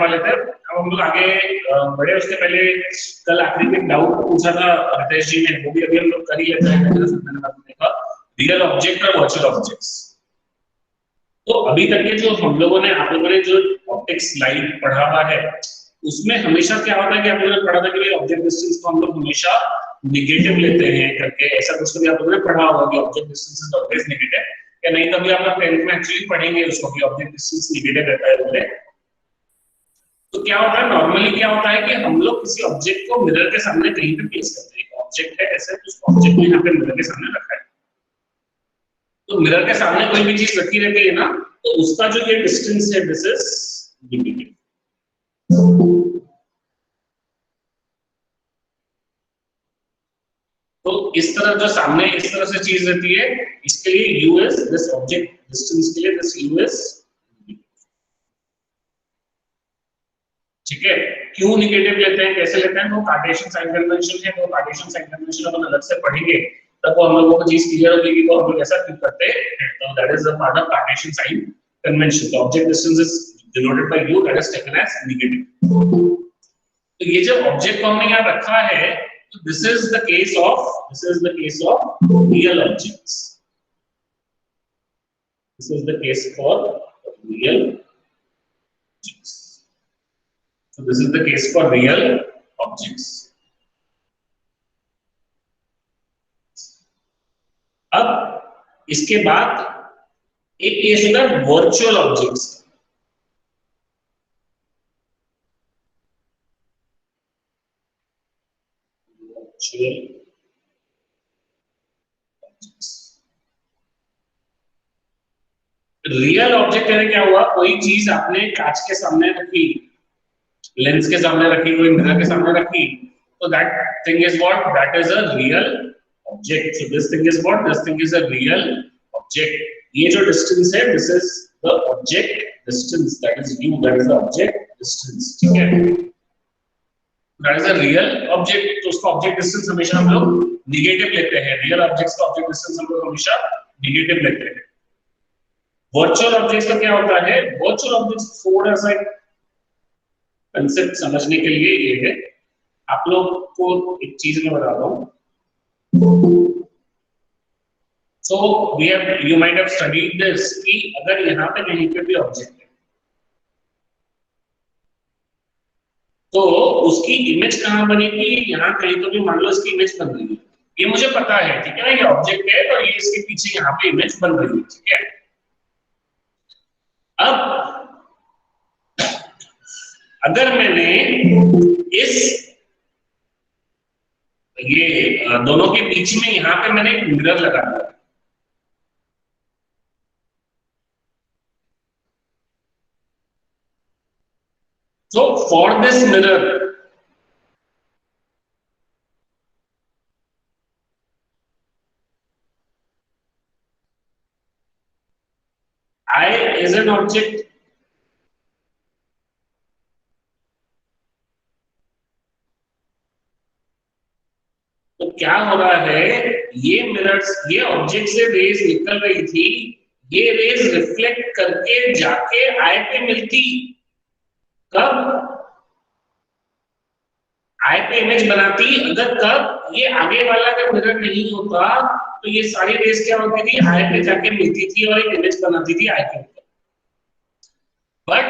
वाले थे। अब हम लोग आगे बढ़े उसके पहले कल आखिरी में डाउट पूछा था रितेश जी ने, वो भी अभी हम लोग कर ही लेते हैं। रियल ऑब्जेक्ट और वर्चुअल ऑब्जेक्ट्स। तो अभी तक के जो हम लोगों ने आप लोगों ने जो ऑप्टिक्स लाइन पढ़ा हुआ है उसमें हमेशा क्या होता है कि आप लोगों ने पढ़ा था कि ऑब्जेक्ट डिस्टेंस को हम लोग हमेशा निगेटिव लेते हैं करके, ऐसा कुछ कभी आप लोगों ने पढ़ा होगा कि object distance is always negative, या नहीं कभी आप लोग 10th में एक्चुअली पढ़ेंगे उसको कि ऑब्जेक्ट डिस्टेंस नेगेटिव रहता है बोले। तो क्या होता है नॉर्मली, क्या होता है कि हम लोग किसी ऑब्जेक्ट को मिरर के सामने कहीं पे प्लेस करते हैं। ऑब्जेक्ट है ऐसे, उस ऑब्जेक्ट को यहाँ पे मिरर के सामने रखा है, तो मिरर के सामने कोई भी चीज रखी रहती है ना, तो उसका जो ये डिस्टेंस है दिस इज नेगेटिव। तो इस तरह जो सामने इस तरह से चीज रहती है, इसके लिए u is this object distance के लिए दिस u इज, ठीक है। क्यों नेगेटिव लेते हैं, कैसे लेते हैं, वो कार्टेशियन साइन कन्वेंशन है, वो कार्टेशियन साइन कन्वेंशन अपन अलग से पढ़ेंगे, तब वो हम लोगों को चीज क्लियर होगी कि वो हम लोग ऐसा क्यों करते हैं। तो that is a part of Cartesian sign convention. The object distance is denoted by u, that is taken as negative. तो ये जो ऑब्जेक्ट को हमने यहाँ रखा है, this is the case of real objects. This is the case for real objects. So this is the case for real objects. अब इसके बाद एक केस होता है virtual objects. Virtual objects. Real object है क्या हुआ, कोई चीज आपने कांच के सामने रखी, लेंस के सामने रखी, कोई मिरर के सामने रखी, तो that thing is what, that is a real object. So this thing is what, this thing is a real object. ये जो डिस्टेंस है this is the object distance, that is u, that is the object distance, ठीक है। That is a real object. तो उसका object distance हमेशा हम लोग नेगेटिव लेते हैं। रियल ऑब्जेक्ट्स का ऑब्जेक्ट डिस्टेंस हम लोग हमेशा नेगेटिव लेते हैं। वर्चुअल ऑब्जेक्ट्स का क्या होता है, वर्चुअल ऑब्जेक्ट्स थोड़ा सा कंसेप्ट समझने के लिए ये है, आप लोग को एक चीज मैं बताता हूं। So we have, you might have studied this कि अगर यहाँ पे कहीं पे भी ऑब्जेक्ट है तो उसकी इमेज कहां बनेगी, यहाँ कहीं तो भी मान लो इसकी इमेज बन रही है, ये मुझे पता है, ठीक है ना, ये ऑब्जेक्ट है तो ये इसके पीछे यहाँ पे इमेज बन रही है, ठीक है। अब अगर मैंने इस ये दोनों के बीच में यहाँ पे मैंने एक मिरर लगा दिया, so for this mirror I is an object, तो क्या हो रहा है, ये मिरर्स, ये ऑब्जेक्ट से रेज निकल रही थी, ये रेज रिफ्लेक्ट करके जाके आई पे मिलती, कब, आई पे इमेज बनाती अगर, कब, ये आगे वाला अगर मिरर नहीं होता तो ये सारी रेज क्या होती थी, आई पे जाके मिलती थी और एक इमेज बनाती थी आई के ऊपर। बट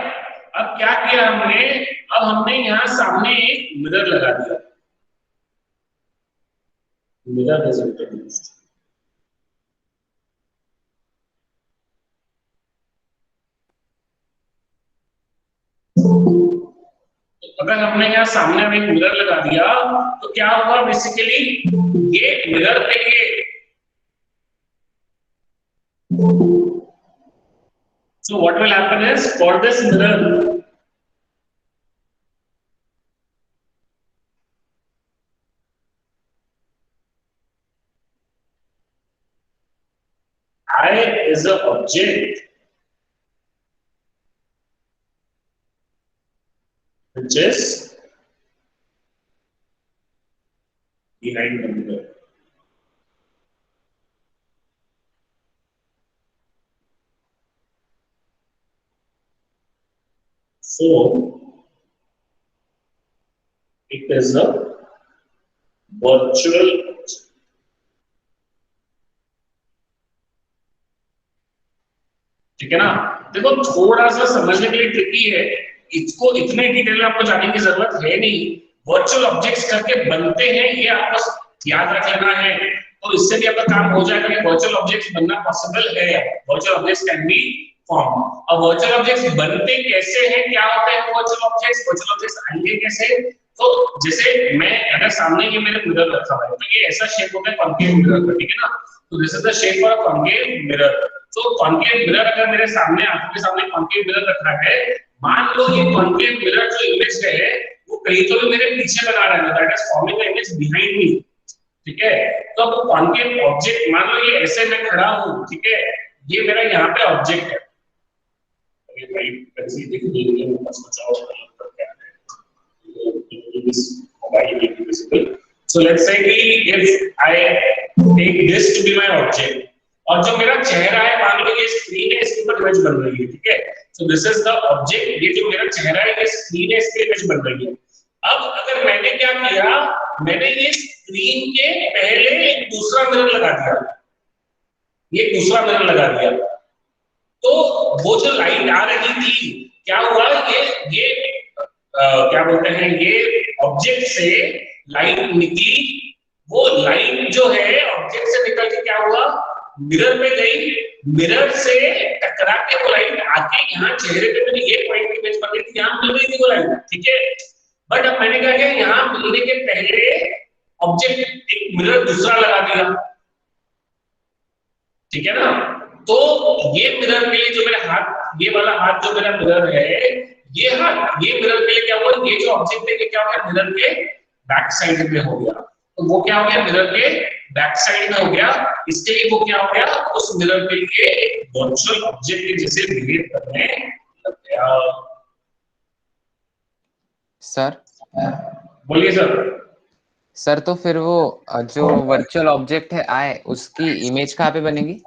अब क्या किया हमने, अब हमने यहां सामने एक मिरर लगा दिया, मिरर इज इंट्रोड्यूस्ड। अगर हमने यहाँ सामने में एक मिरर लगा दिया तो क्या होगा, बेसिकली ये मिरर पे ये, so what will happen is for this mirror I is a object which is behind the mirror. So It is a virtual, ठीक है ना। देखो थोड़ा सा समझने के लिए ट्रिकी है, इसको इतने डिटेल में आपको जानने की जरूरत है नहीं। वर्चुअल ऑब्जेक्ट्स करके बनते हैं, ये आपको याद रख लेना है, तो इससे भी आपका काम हो जाएगा कि वर्चुअल ऑब्जेक्ट्स बनना पॉसिबल है। Virtual objects can be form. अब वर्चुअल ऑब्जेक्ट्स बनते कैसे हैं, क्या होते हैं वर्चुअल ऑब्जेक्ट्स, वर्चुअल ऑब्जेक्ट्स आएंगे कैसे। तो जैसे मैं अगर सामने ये मेरे मिरर रखा हुआ है, तो ये ऐसा शेप होता है कॉन्केव मिरर का, ठीक है ना। तो this is the shape for a concave mirror. तो कॉन्केव मिरर अगर मेरे सामने, आंखों के सामने कॉन्केव मिरर रखा है, मान लो ये कॉन्केव मिरर जो इमेज है वो कहीं तो भी मेरे पीछे बना रहा है, that is forming the image behind me, ठीक है। तो अब कॉन्केव ऑब्जेक्ट, मान लो ये ऐसे मैं खड़ा हूं, ठीक है, ये मेरा यहाँ पे ऑब्जेक्ट है। ये भाई कैसी दिख रही है, मैं सोचा क्या है this mobile will be visible. So let's say कि if I take this to be my object, और जो मेरा चेहरा है, मान लो ये स्क्रीन है, इसके ऊपर इमेज बन रही है, ठीक है। So this is the object, ये जो मेरा चेहरा है, ये स्क्रीन है, इसकी इमेज बन रही है। अब अगर मैंने क्या किया, मैंने ये स्क्रीन के पहले एक दूसरा मिरर लगा दिया, ये दूसरा मिरर लगा दिया, तो वो जो लाइट आ रही थी, क्या हुआ, ये क्या बोलते हैं, ये ऑब्जेक्ट से लाइट निकली। वो लाइट जो है ऑब्जेक्ट से निकल के क्या हुआ, मिरर पे गई, मिरर से टकरा के वो लाइट आके यहाँ चेहरे पे मैंने ये पॉइंट इमेज पकड़ी थी, यहाँ मिल गई थी वो लाइट, ठीक है। बट अब मैंने क्या किया, यहाँ मिलने के पहले ऑब्जेक्ट एक मिरर दूसरा लगा दिया, ठीक है ना। तो ये मिरर के लिए जो मेरा हाथ, ये वाला हाथ जो मेरा मिरर है, ये हाथ, ये मिरर के लिए क्या हुआ, ये जो ऑब्जेक्ट है, ये क्या हो गया, मिरर के बैक साइड में हो गया। तो वो क्या हो गया, मिरर के बैक साइड में हो गया, इसके लिए वो क्या हो गया, उस मिरर के लिए वर्चुअल ऑब्जेक्ट के जैसे बिहेव करने लग गया। सर बोलिए सर। सर तो फिर वो जो वर्चुअल ऑब्जेक्ट है आए, उसकी इमेज कहाँ पे बनेगी?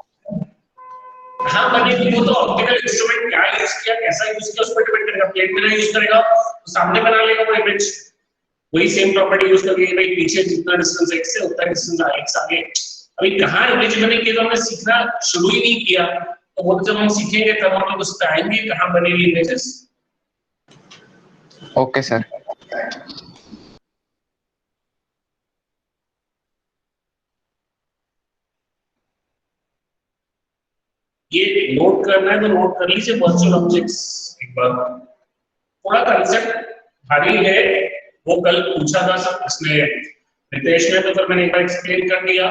हाँ बनेगी, वो तो ऑप्टिकल इंस्ट्रूमेंट क्या यूज किया, कैसा यूज किया, उस पर डिपेंड करेगा। प्लेन में यूज करेगा तो सामने बना लेगा वो इमेज, वही सेम प्रॉपर्टी यूज करके भाई पीछे जितना डिस्टेंस x से उतना डिस्टेंस x आगे। अभी कहाँ इमेज बनेगी, तो हमने सीखना शुरू ही नहीं किया, तो वो जब हम सीखेंगे तब हम लोग उस पे आएंगे कहाँ बनेगी इमेजेस। Okay sir. ये नोट करना है तो नोट कर लीजिए, वर्चुअल ऑब्जेक्ट्स एक बार। थोड़ा कंसेप्ट भारी है, वो कल पूछा था सब इसने रितेश ने, तो फिर मैंने एक बार एक्सप्लेन कर दिया,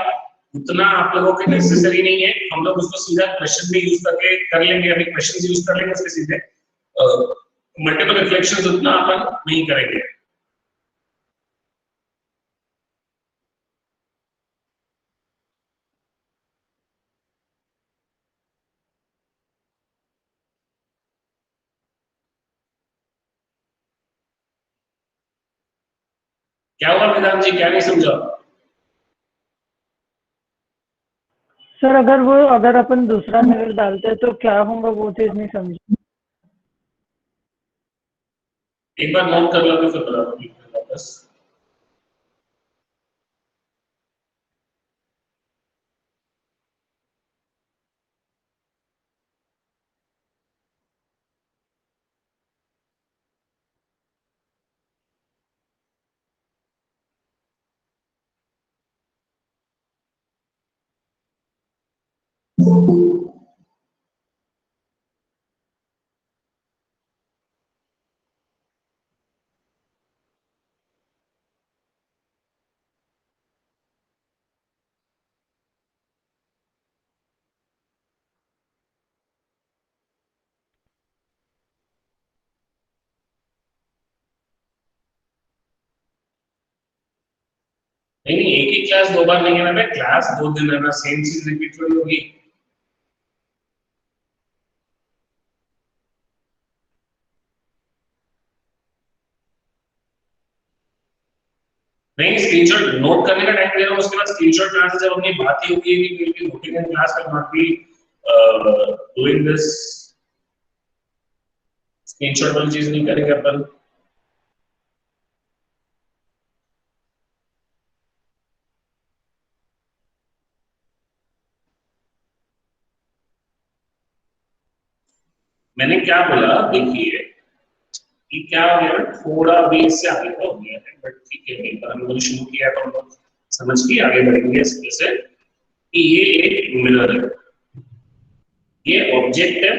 उतना आप लोगों के नेसेसरी नहीं है। हम लोग उसको सीधा क्वेश्चन में यूज करके कर लेंगे, अभी क्वेश्चन यूज कर लेंगे उसके सीधे, मल्टीपल रिफ्लेक्शंस उतना अपन नहीं करेंगे। क्या हुआ वेदांत जी, क्या नहीं समझा? सर अगर अपन दूसरा मिरर डालते हैं तो क्या होगा, वो चीज नहीं समझी। एक बार नोट कर लो तो फिर बता दो वापस। नहीं नहीं, एक ही क्लास दो बार नहीं है ना, क्लास 2 दिन रहना, सेम चीज रिपीट थोड़ी होगी। नहीं, स्क्रीनशॉट नोट करने का टाइम दे रहा हूँ, उसके बाद स्क्रीनशॉट क्लास जब अपनी बात ही होगी कि will be noting in class, will not be doing this. Screenshot वाली चीज नहीं करेंगे अपन। मैंने क्या बोला, देखिए कि क्या हो गया, थोड़ा भी इससे आगे तो हो गया है, बट ठीक है, एक बार हमने शुरू किया तो हम लोग समझ के आगे बढ़ेंगे इसमें से कि ये एक मिरर है, ये ऑब्जेक्ट है,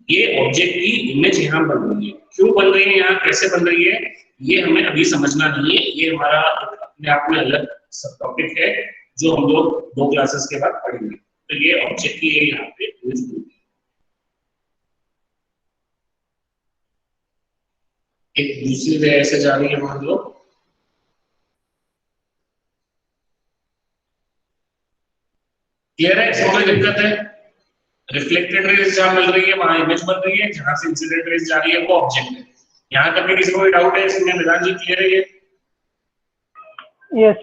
ये ऑब्जेक्ट की इमेज यहाँ बन रही है। क्यों बन रही है, यहाँ कैसे बन रही है, ये हमें अभी समझना नहीं है, ये हमारा अपने आप में अलग सब टॉपिक है जो हम लोग 2 क्लासेस के बाद पढ़ेंगे। तो ये ऑब्जेक्ट की यहाँ पे इमेज बन रही है, एक दूसरी रे ऐसे जा रही है, मान लो क्लियर है, इसमें कोई दिक्कत है? रिफ्लेक्टेड रेज जहां मिल रही है वहां इमेज बन रही है, जहां से इंसिडेंट रेज जा रही है वो ऑब्जेक्ट है। यहां तक किसी को कोई डाउट है इसमें? मैदान जी क्लियर है ये? यस।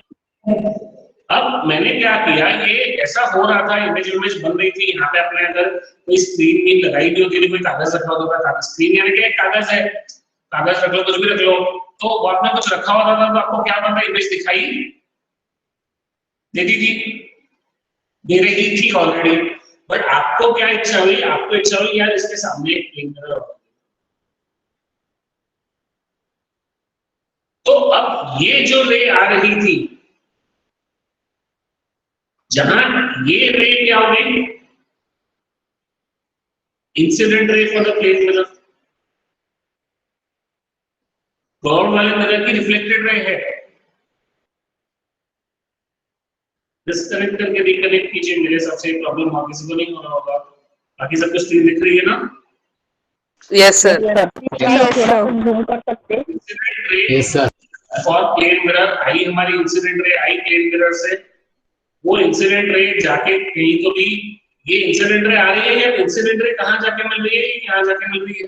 अब मैंने क्या किया, ये ऐसा हो रहा था, इमेज इमेज बन रही थी, यहाँ पे आपने अगर कोई स्क्रीन भी लगाई भी होती, कोई कागज रखा होता था, स्क्रीन यानी कि एक कागज है, कागज रख लो, कुछ भी रख लो, तो वो आपने कुछ रखा होता था तो आपको क्या पता इमेज दिखाई देती थी, दे रही थी ऑलरेडी। बट आपको क्या इच्छा हुई, आपको इच्छा हुई यार इसके सामने एक प्लेन मिरर, तो अब ये जो रे आ रही थी, जहां ये रे क्या हो गई, incident ray for the plane mirror, curve वाले मिरर की रिफ्लेक्टेड रे है। डिस्कनेक्ट करके रिकनेक्ट कीजिए, मेरे हिसाब से प्रॉब्लम वहां किसी को नहीं हो रहा होगा, बाकी सबको स्क्रीन दिख रही है ना? Yes sir. Yes sir. For plane mirror I, हमारी इंसिडेंट रे आई प्लेन मिरर से, वो इंसिडेंट रे जाके कहीं तो भी, ये इंसिडेंट रे आ रही है या इंसिडेंट रे कहां जाके मिल रही है, यहां जाके मिल रही है।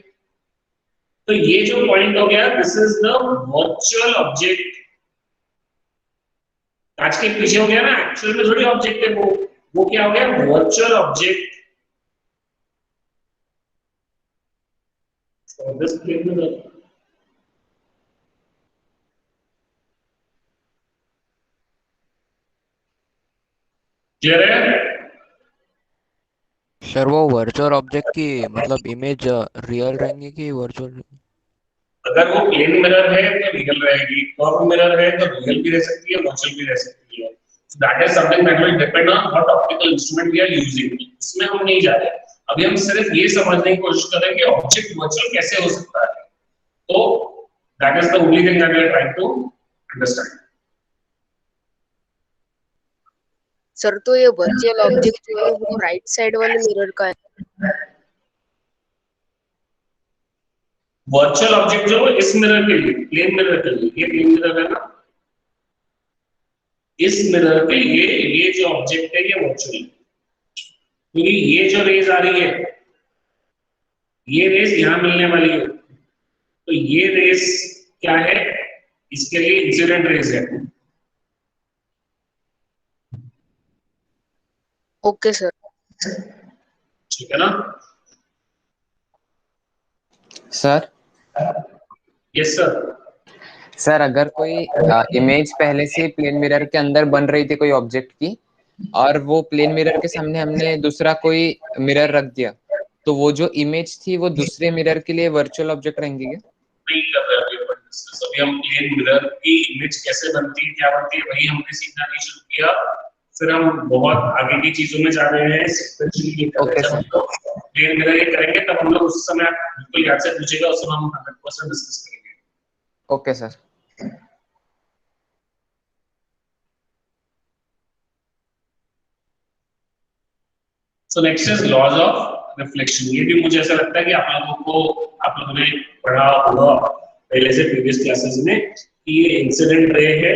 तो ये जो पॉइंट हो गया, this is the virtual object. कांच के पीछे हो गया ना, एक्चुअल में थोड़ी ऑब्जेक्ट है वो क्या हो गया, virtual object for this plane mirror. Clear है? सर वो वर्चुअल ऑब्जेक्ट की मतलब इमेज रियल रहेंगी कि वर्चुअल? अगर वो प्लेन मिरर है तो रियल रहेगी, कर्व मिरर है तो रियल भी रह सकती है, वर्चुअल भी रह सकती है। So that is something that will depend on what optical instrument we are using. इसमें हम नहीं जा रहे, अभी हम सिर्फ ये समझने की कोशिश कर रहे हैं कि ऑब्जेक्ट वर्चुअल कैसे हो सकता है। तो that is the only thing that we are trying to understand. Sir तो ये वर्चुअल ऑब्जेक्ट जो है वो राइट साइड वाले मिरर का है। वर्चुअल ऑब्जेक्ट जो इस मिरर के लिए, प्लेन मिरर के लिए, ये प्लेन मिरर है ना, इस मिरर के लिए ये जो ऑब्जेक्ट है ये वर्चुअल है, क्योंकि ये जो रेज आ रही है, ये रेज यहां मिलने वाली है, तो ये रेज क्या है, इसके लिए इंसिडेंट रेज है। Okay sir. ठीक है ना? Sir yes sir. सर अगर कोई इमेज पहले से प्लेन मिरर के अंदर बन रही थी कोई ऑब्जेक्ट की, और वो प्लेन मिरर के सामने हमने दूसरा कोई मिरर रख दिया, तो वो जो इमेज थी वो दूसरे मिरर के लिए वर्चुअल ऑब्जेक्ट रहेंगी क्या? नहीं कर रहे अभी अपन डिस्कस, अभी हम प्लेन मिरर की इमेज कैसे बनती है, क्या बनती है, वही हमने सीखना नहीं शुरू किया, फिर हम बहुत आगे की चीजों में जा रहे हैं, सीक्वेंशियली कर रहे हैं। जब हम लोग प्लेन मिरर ये करेंगे तब हम लोग उस समय, आप बिल्कुल याद से पूछेगा, उस समय हम 100% डिस्कस करेंगे। Okay sir. So next is laws of reflection. ये भी मुझे ऐसा लगता है कि आप लोगों ने पढ़ा होगा पहले से प्रीवियस क्लासेस में कि ये इंसिडेंट रे है,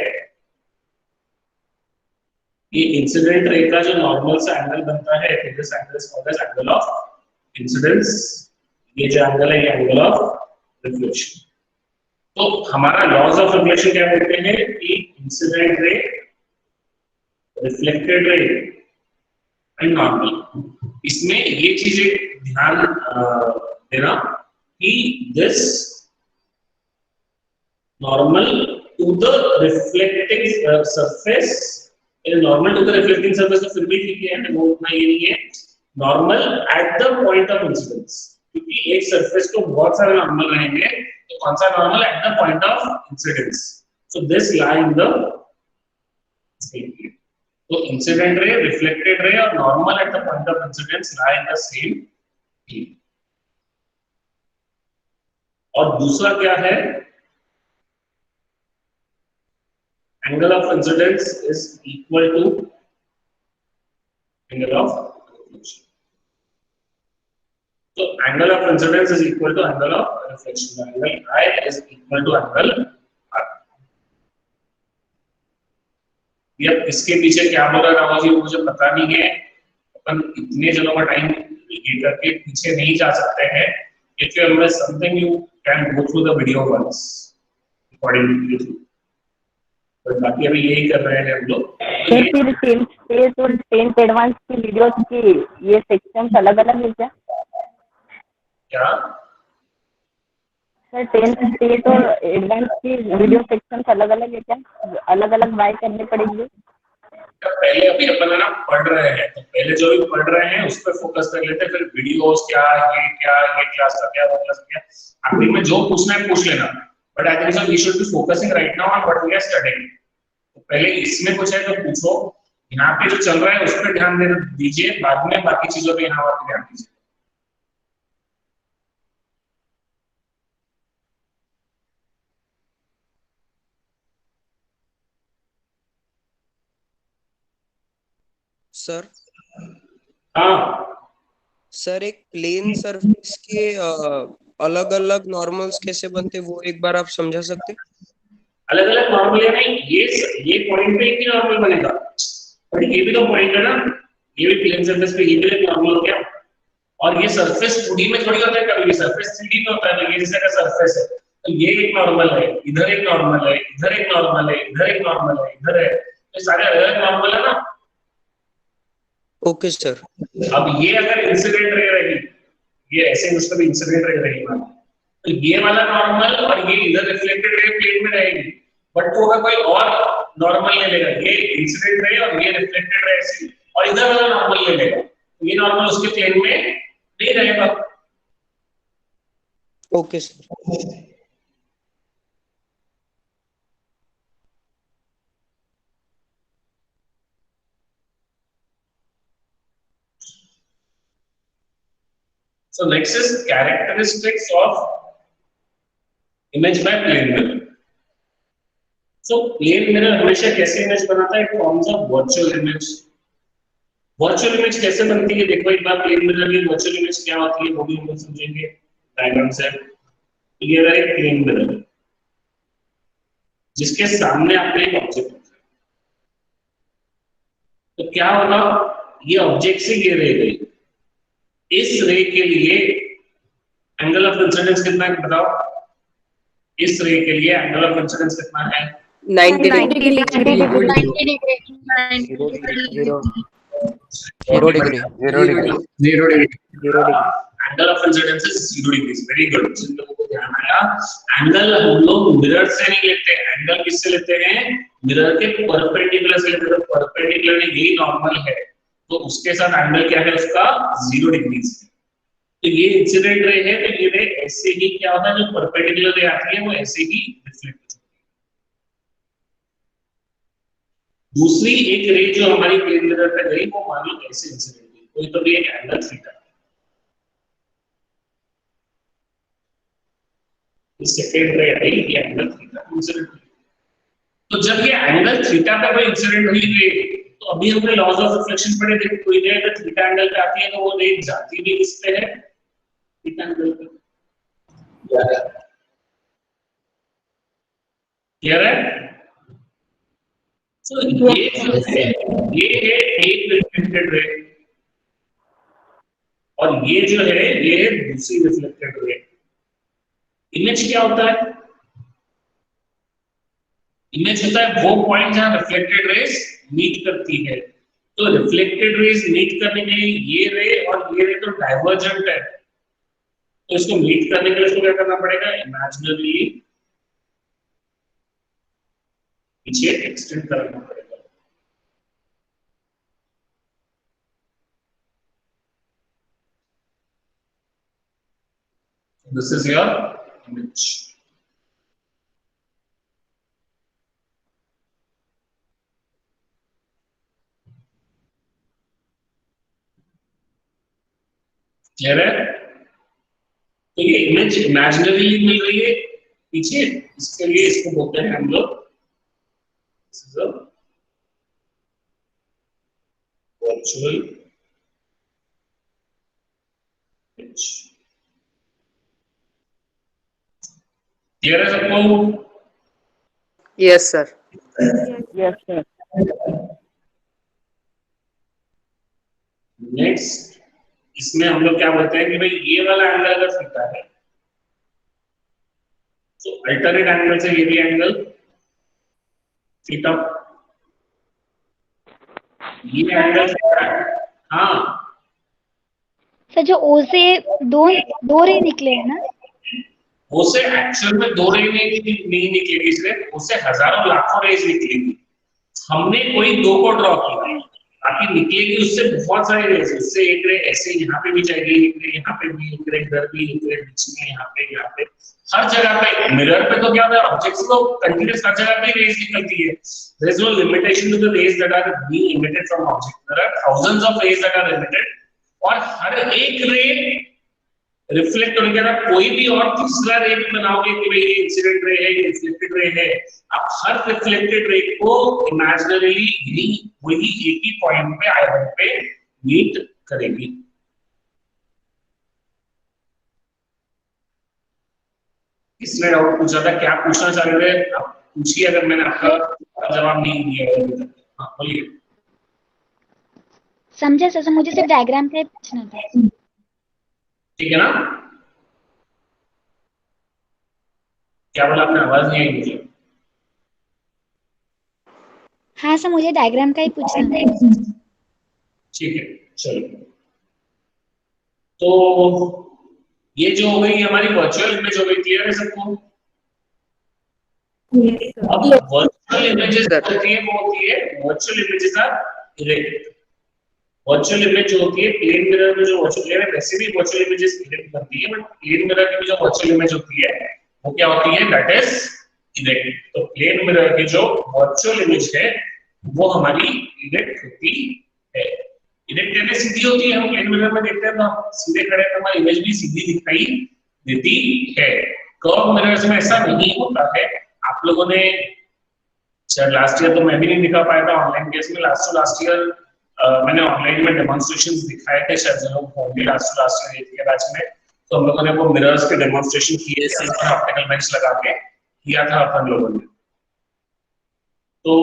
ये इंसिडेंट रे का जो नॉर्मल सा एंगल बनता है, this angle is called as angle of incidence, ये जो एंगल है ये एंगल ऑफ रिफ्लेक्शन। तो हमारा लॉज ऑफ रिफ्लेक्शन क्या बोलते हैं कि इंसिडेंट रे, रिफ्लेक्टेड रे एंड नॉर्मल। इसमें ये चीजें ध्यान देना कि this normal to the reflecting surface, normal to the reflecting surface तो फिर भी ठीक है, वो उतना ये नहीं है, normal at the point of incidence, क्योंकि एक सरफेस को बहुत सारे नॉर्मल रहेंगे, तो कौन सा normal at the point of incidence, so this lie in the same plane. तो इंसिडेंट रे, रिफ्लेक्टेड रे और normal at the point of incidence lie in the same plane. और दूसरा क्या है, angle of incidence is equal to angle of reflection. So angle of incidence is equal to angle of reflection. Angle I is equal to angle R. ये इसके पीछे क्या बोला राव जी मुझे पता नहीं है, अपन इतने जनों का टाइम ये करके पीछे नहीं जा सकते हैं। If you miss something, you can go through the video once according to YouTube. तो बाकी अभी यही कर रहे हैं हम लोग। फिर 10th स्टेज और 10th एडवांस की वीडियोस की ये सेक्शंस अलग अलग है क्या? क्या सर 10th स्टेज और एडवांस की वीडियो सेक्शंस अलग अलग है क्या? अलग अलग बाय करने पड़ेंगे? पहले अभी अपन ना पढ़ रहे हैं, तो पहले जो भी पढ़ रहे हैं उस पर फोकस कर लेते हैं, फिर वीडियोस क्या, ये क्लास का क्या, वो क्लास का क्या, आखिरी में जो पूछना है पूछ लेना। But I think so we should be focusing right now on what we are studying. तो पहले इसमें कुछ है तो पूछो, यहाँ पे जो चल रहा है उस पर ध्यान दे दीजिए, बाद में बाकी चीजों पे यहाँ पर ध्यान दीजिए। सर हाँ सर एक प्लेन सरफेस के अलग अलग नॉर्मल्स कैसे बनते वो एक बार आप समझा सकते? अलग अलग नॉर्मल है नहीं, ये पॉइंट पे एक ही नॉर्मल बनेगा, बट ये भी तो पॉइंट है ना, ये भी प्लेन सरफेस पे ये भी एक नॉर्मल हो गया। और ये सरफेस 2D में थोड़ी होता है, कभी भी सरफेस 3D में होता है। तो ये जैसे का सरफेस है, तो ये एक नॉर्मल है, इधर एक नॉर्मल है, इधर एक नॉर्मल है, इधर एक नॉर्मल है, इधर है, तो सारे अलग अलग नॉर्मल है ना। Okay sir. अब ये अगर इंसिडेंट रे रही, ये ऐसे उसका भी इंसिडेंट रे रहेगी, तो ये वाला नॉर्मल और ये इधर रिफ्लेक्टेड रे प्लेन में रहेगी, बट तो अगर कोई और नॉर्मल ले लेगा, ये इंसिडेंट रे और ये रिफ्लेक्टेड रे ऐसे, और इधर वाला नॉर्मल ले लेगा, तो ये नॉर्मल उसके प्लेन में नहीं रहेगा। Okay sir. So next is characteristics of image by plane mirror. So plane mirror हमेशा कैसे इमेज बनाता है? Forms of virtual image. Virtual image कैसे बनती है? देखो एक बार प्लेन मिरर की वर्चुअल इमेज क्या होती है वो भी हम लोग समझेंगे डायग्राम से। ये अगर एक प्लेन मिरर जिसके सामने आपने एक ऑब्जेक्ट रखा है, तो क्या होगा, ये ऑब्जेक्ट से ये रे गई, इस रे के लिए एंगल ऑफ इंसिडेंस कितना है बताओ? इस रे के लिए एंगल ऑफ इंसिडेंस कितना है? 90 angle of incidence is 0 degree. Very good, जिन लोगों को ध्यान आया। एंगल हम लोग मिरर से नहीं लेते, एंगल किससे लेते हैं? मिरर के परपेंडिकुलर से लेते हैं। परपेंडिकुलर यही नॉर्मल है, तो उसके साथ एंगल क्या है उसका? 0 डिग्री। तो ये इंसिडेंट रे है, तो ये रे ऐसे ही क्या होता है, जो परपेंडिकुलर रे आती है वो ऐसे ही रिफ्लेक्ट होती है। दूसरी एक रे जो हमारी प्लेन मिरर पे गई वो मान लो ऐसे इंसिडेंट हुई, कोई तो भी एक एंगल थीटा, इस सेकंड रे आई, ये एंगल थीटा इंसिडेंट हुई। तो जब ये एंगल थीटा पे कोई इंसिडेंट हुई रे, तो अभी हमने लॉज ऑफ रिफ्लेक्शन पढ़े थे, कोई रे अगर थीटा एंगल पे आती है तो वो रे जाती भी किस पे है? थीटा एंगल पे। क्लियर है? तो ये जो है, ये है एक रिफ्लेक्टेड रे, और ये जो है ये है दूसरी रिफ्लेक्टेड रे। इमेज क्या होता है? इमेज होता है वो पॉइंट जहां रिफ्लेक्टेड रेज मीट करती है। तो रिफ्लेक्टेड रेज मीट करने के लिए ये रे और ये रे तो डाइवर्जेंट है, तो इसको मीट करने के लिए इसको क्या करना पड़ेगा? इमेजिनरी पीछे एक्सटेंड करना पड़ेगा। करना पड़ेगा। Okay This is your image. Clear है? तो ये इमेज इमेजिनरी मिल रही है पीछे, इसके लिए इसको बोलते हैं हम लोग वर्चुअल इमेज। क्लियर है सबको? Yes sir. Yes sir. Next इसमें हम लोग क्या बोलते हैं कि भाई ये वाला एंगल अगर थीटा है तो अल्टरनेट एंगल से ये भी एंगल थीटा, ये एंगल थीटा है। हाँ सर जो ओ से दो रे निकले हैं ना, वो से एक्चुअल में 2 रे नहीं निकलेगी, सिर्फ उससे हजारों लाखों रेज निकलेगी। हमने कोई 2 को ड्रॉ किया, बाकी निकलेगी उससे बहुत सारी रेज। उससे एक रे ऐसे यहाँ पे भी जाएगी, एक रे यहाँ पे भी, एक रे इधर भी, एक रे बीच में, यहाँ पे हर जगह पे। मिरर पे तो क्या होता है, ऑब्जेक्ट्स को कंटीन्यूअस हर जगह पे रेज निकलती है। There is no limitation to the rays that are being emitted from object. There are thousands of rays that are emitted, और हर एक रे रिफ्लेक्ट होने के बाद कोई भी और तीसरा रे भी बनाओगे कि भाई ये इंसिडेंट रे है, ये रिफ्लेक्टेड रे है, आप हर रिफ्लेक्टेड रे को इमेजिनरीली वही एक ही पॉइंट पे I1 पे मीट करेगी। इसमें डाउट पूछा था, क्या पूछना चाह रहे थे आप पूछिए, अगर मैंने आपका जवाब नहीं दिया है अभी तक। हाँ बोलिए। समझा सर, मुझे सिर्फ डायग्राम का ही पूछना था। ठीक है ना? क्या बोला आपने? आवाज नहीं आई मुझे। हाँ सर, मुझे डायग्राम का ही पूछना था। ठीक है चलो। तो ये जो हो गई हमारी वर्चुअल इमेज हो गई। क्लियर है सबको? अब वर्चुअल इमेजेस होती है, वो होती है virtual images are erect. Virtual image जो होती है प्लेन मिरर में, जो वर्चुअल मिरर है वैसे भी वर्चुअल इमेजेस इरेक्ट बनती है, बट प्लेन मिरर में जो वर्चुअल इमेज होती है वो क्या होती है, दैट इज इरेक्ट। तो प्लेन मिरर की जो वर्चुअल इमेज है वो हमारी इरेक्ट होती है। इरेक्ट यानी सीधी होती है। हम प्लेन मिरर में देखते हैं तो हम सीधे खड़े हैं, हमारी इमेज भी सीधी दिखाई देती है। कर्व मिरर्स में ऐसा नहीं होता है। आप लोगों ने शायद लास्ट ईयर, तो मैं भी नहीं दिखा पाया था ऑनलाइन केस में, लास्ट ईयर मैंने ऑनलाइन में डेमोन्स्ट्रेशंस दिखाए थे, शायद जो लोग होंगे लास्ट ईयर के बैच में, तो हम लोगों ने वो मिरर्स के डेमोन्स्ट्रेशन किए थे, ऑप्टिकल बेंच लगा के किया था अपन लोगों ने। तो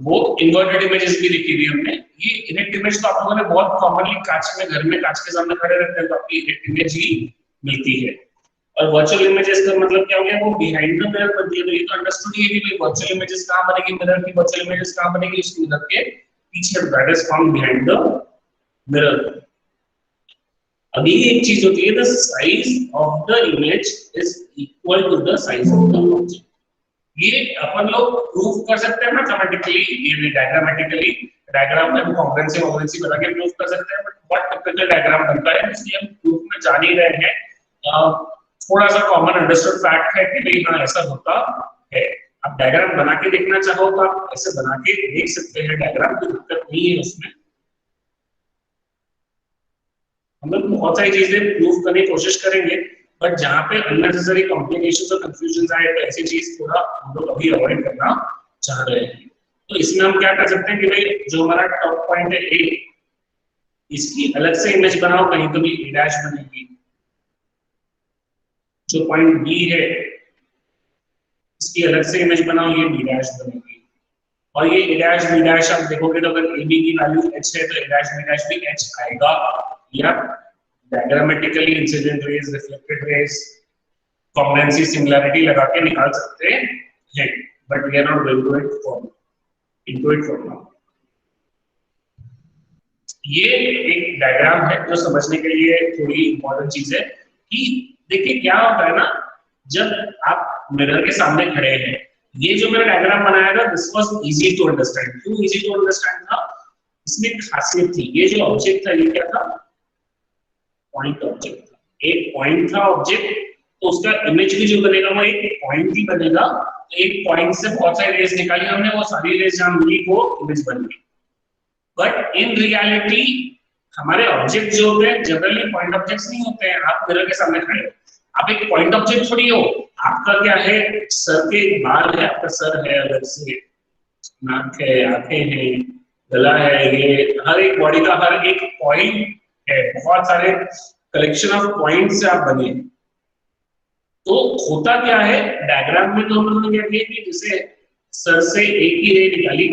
वो इन्वर्टेड इमेजेस भी दिखी थी हमने। ये इरेक्ट इमेज तो आप लोगों ने बहुत कॉमनली कांच में, घर में कांच के सामने खड़े रहते हैं तो आपकी इरेक्ट इमेज ही मिलती है। और वर्चुअल इमेजेस का मतलब क्या हो गया, वो बिहाइंड द मिरर बनती है। तो ये तो अंडरस्टूड है कि भाई वर्चुअल इमेजेस कहां बनेगी, मिरर की वर्चुअल इमेजेस कहां बनेगी, उसकी मिरर के पीछे, that is found behind the mirror. अभी एक चीज होती है, the size of the image is equal to the size of the object. ये अपन लोग प्रूफ कर सकते हैं मैथमेटिकली, ये भी डायग्रामेटिकली। डायग्राम में हम कॉन्ग्रुएंसी बता के प्रूफ कर सकते हैं, बट व्हाट टिपिकल डायग्राम बनता है, इसलिए हम प्रूफ में जा नहीं रहे हैं। थोड़ा सा कॉमन अंडरस्टूड फैक्ट है कि भाई हाँ ऐसा होता है। आप डायग्राम बना के देखना चाहो तो आप ऐसे बना के देख सकते हैं डायग्राम, कोई दिक्कत नहीं है उसमें। हम लोग बहुत सारी चीजें प्रूफ करने की कोशिश करेंगे, बट जहां पे अननेसेसरी कॉम्प्लिकेशंस और कंफ्यूजन आए तो ऐसी चीज थोड़ा हम लोग अभी अवॉइड करना चाह रहे हैं। तो इसमें हम क्या कर सकते हैं कि भाई जो हमारा टॉप पॉइंट है ए, इसकी अलग से इमेज बनाओ, कहीं तो भी ए डैश बनेगी। जो पॉइंट बी है इसकी अलग से इमेज बनाओ, ये बी डैश बनेगी। और ये ए डैश बी डैश आप देखोगे तो अगर ए बी की वैल्यू एच है तो ए डैश बी डैश भी एच आएगा। या diagrammatically incident rays, reflected rays, congruency, similarity लगा के निकाल सकते हैं, but we are not going to it for now. ये एक डायग्राम है जो समझने के लिए थोड़ी इंपॉर्टेंट चीज है कि देखिए क्या होता है ना, जब आप मिरर के सामने खड़े हैं, ये जो मैंने डायग्राम बनाया था this was easy to understand. क्यों इजी टू अंडरस्टैंड था? इसमें खासियत थी, ये जो ऑब्जेक्ट था ये क्या था, पॉइंट ऑब्जेक्ट था। एक पॉइंट था ऑब्जेक्ट, तो उसका इमेज भी जो बनेगा वो एक पॉइंट ही बनेगा। तो एक पॉइंट से बहुत सारी रेज निकाली हमने, वो सारी रेज जहां मिली वो इमेज बन गई। बट इन रियलिटी हमारे ऑब्जेक्ट जो होते हैं जनरली पॉइंट ऑब्जेक्ट्स नहीं होते हैं। आप मिरर के सामने खड़े हो, आप एक पॉइंट ऑब्जेक्ट थोड़ी हो। आपका क्या है, सर के बाल है, आपका सर है, अलग से नाक है, आंखें हैं, गला है, ये हर एक बॉडी का हर एक पॉइंट है, बहुत सारे कलेक्शन ऑफ पॉइंट से आप बने। तो होता क्या है, डायग्राम में तो हम लोगों ने क्या किया कि जैसे सर से एक ही रे निकाली,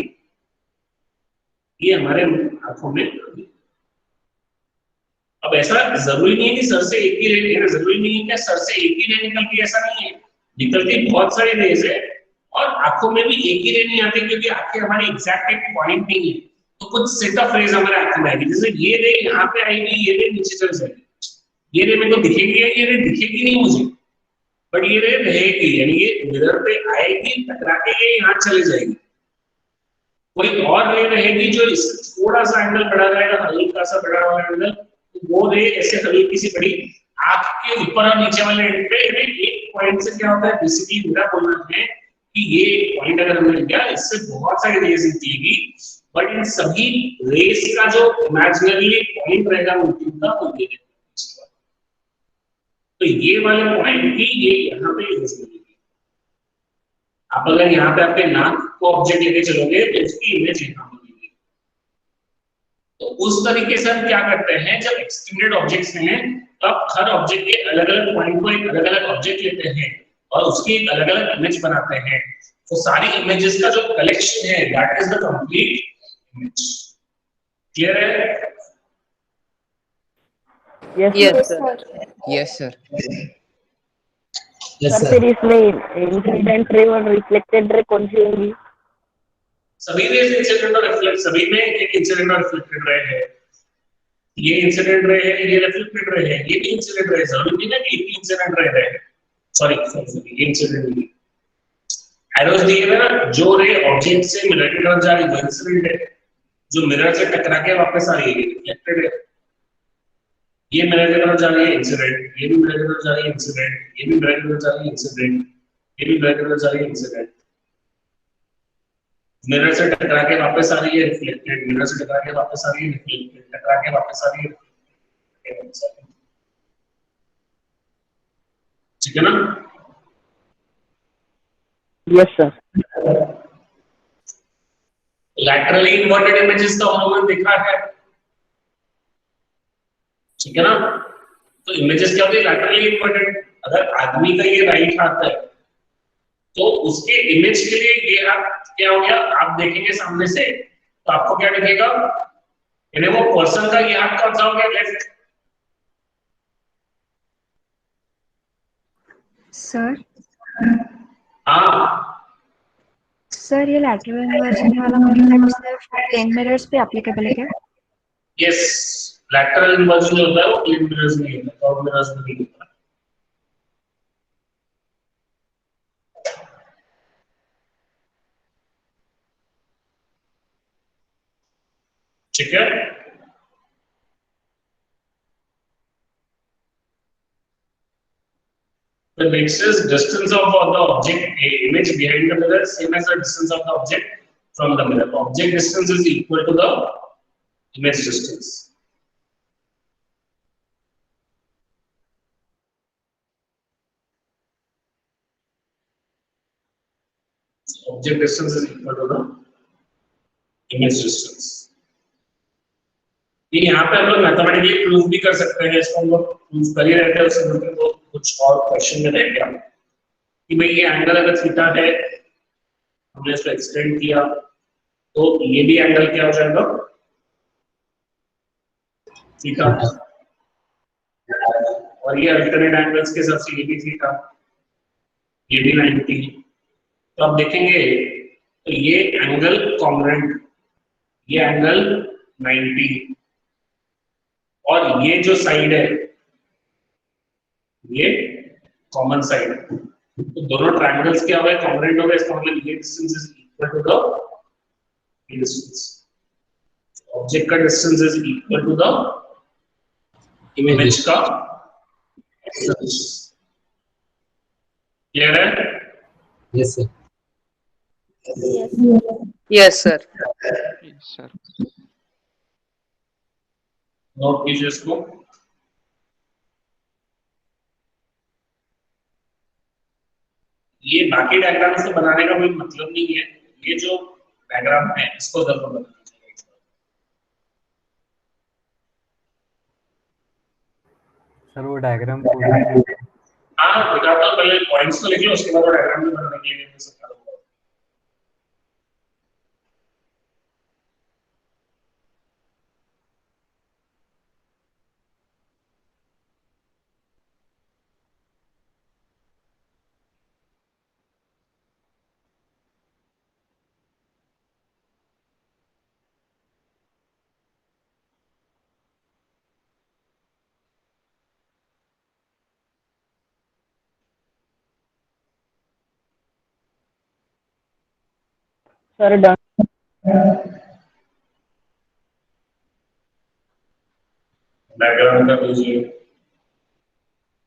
ये हमारे आंखों में। अब ऐसा जरूरी नहीं है कि सर से एक ही रे निकले, जरूरी नहीं है कि सर से एक ही रे निकलती, ऐसा नहीं है, निकलती बहुत सारी रेज है। और आंखों में भी एक ही रे नहीं आती, क्योंकि आंखें हमारी एग्जैक्ट एक पॉइंट नहीं है। तो कुछ सेट ऑफ रेज हमारे आंखों में आएगी, जैसे ये रे यहाँ पे आएगी, ये रे नीचे चल जाएगी, ये रे मेरे को दिखेगी, ये रे दिखेगी नहीं मुझे, बट ये रे रहेगी, यानी ये मिरर पे आएगी, टकरा के ये यहाँ चले जाएगी। कोई और रे रहेगी जो इससे थोड़ा सा एंगल बढ़ा जाएगा, हल्का सा बढ़ा हुआ एंगल, वो रे ऐसे हल्की सी बड़ी आंख के ऊपर और नीचे वाले एंड पे। एक पॉइंट से क्या होता है, बेसिकली मेरा बोलना है कि ये पॉइंट अगर हमने लिया, इससे बहुत सारी रेज निकलेगी, बट इन सभी रेस का जो इमेजिनरी पॉइंट रहेगा मूर्ति का, वो ये है। तो ये वाले पॉइंट की ये यहाँ पे रेज मिलेगी। आप अगर यहाँ पे आपके नाक को ऑब्जेक्ट लेके चलोगे तो उसकी इमेज यहाँ मिलेगी। तो उस तरीके से हम क्या करते हैं, जब एक्सटेंडेड ऑब्जेक्ट्स हैं तब हर ऑब्जेक्ट के अलग अलग पॉइंट को एक अलग अलग ऑब्जेक्ट लेते हैं और उसकी एक अलग अलग इमेज बनाते हैं। तो सारी इमेजेस का जो कलेक्शन है, that is the complete image. Clear है? Yes sir. Yes sir. Sir फिर इसमें इंसिडेंट रे और रिफ्लेक्टेड रे कौन सी होंगी? सभी रेज इंसिडेंट और रिफ्लेक्ट, सभी में एक इंसिडेंट और रिफ्लेक्टेड रे है। ये इंसिडेंट रे है, ये रिफ्लेक्टेड रे है, ये भी इंसिडेंट रे है। जरूरी नहीं है कि एक इंसिडेंट रे है। सॉरी ये इंसिडेंट नहीं, एरोस दिए हुए ना, जो रे ऑब्जेक्ट से मिरर की तरफ जा रही है इंसिडेंट है, जो मिरर से टकरा के वापस आ रही है रिफ्लेक्टेड है। ये मिरर की तरफ जा रही है इंसिडेंट, ये भी मिरर की तरफ जा रही है इंसिडेंट, ये भी मिरर की तरफ जा रही है इंसिडेंट, ये भी मिरर की तरफ जा रही है इंसिडेंट। मिरर से टकरा के वापस आ रही है रिफ्लेक्टेड, मिरर से टकरा के वापस आ रही है रिफ्लेक्टेड, टकरा के वापस आ रही है रिफ्लेक्टेड। ठीक है ना? Yes sir. Laterally inverted images का हम देखा है, ठीक है ना? तो इमेजेस क्या होती है, लैटरली इन्वर्टेड। अगर आदमी का ये राइट हाथ है तो उसके इमेज के लिए ये हाथ क्या हो गया, आप देखेंगे सामने से तो आपको क्या दिखेगा, यानी वो पर्सन का ये हाथ कौन सा हो गया, लेफ्ट। सर हाँ सर, ये लैटरल इन्वर्जन वाला कॉन्सेप्ट सिर्फ प्लेन मिरर्स पे एप्लीकेबल है क्या? यस, लैटरल इन्वर्जन जो होता है वो प्लेन मिरर्स में होता है, कर्व मिरर्स में नहीं होता। ठीक है? The next is distance of the object, image behind the mirror, same as the distance of the object from the mirror. Object distance is equal to the image distance. So object distance is equal to the image distance. ये यहाँ पे हम लोग mathematically prove भी कर सकते हैं, इसको हम लोग प्रूव कर ही रहते हैं, उसमें तो कुछ और क्वेश्चन में रह गया कि भाई ये एंगल अगर थीटा है, हमने इसको एक्सटेंड किया तो ये भी एंगल क्या हो जाएगा, थीटा। और ये अल्टरनेट एंगल्स के हिसाब से ये भी थीटा, ये भी 90। तो आप देखेंगे तो ये एंगल कॉन्ग्रुएंट, ये एंगल 90, और ये जो साइड है ये कॉमन साइड है। तो दोनों ट्रायंगल्स क्या हुए, कॉन्ग्रुएंट हो गए। इसका मतलब ये distance is equal to the distance, object का distance is equal to the image का क्लियर है? Yes sir. Yes sir. Sir note कीजिए इसको। ये बाकी डायग्राम से बनाने का कोई मतलब नहीं है, ये जो डायग्राम है इसको जरूर बनाना चाहिए। सर वो डायग्राम कोडिंग। हाँ दिखाता हूँ, पहले पॉइंट्स तो लिख लो, उसके बाद वो डायग्राम भी बनाने के लिए सिखा दूंगा। Sir done. डायग्राम का कीजिए।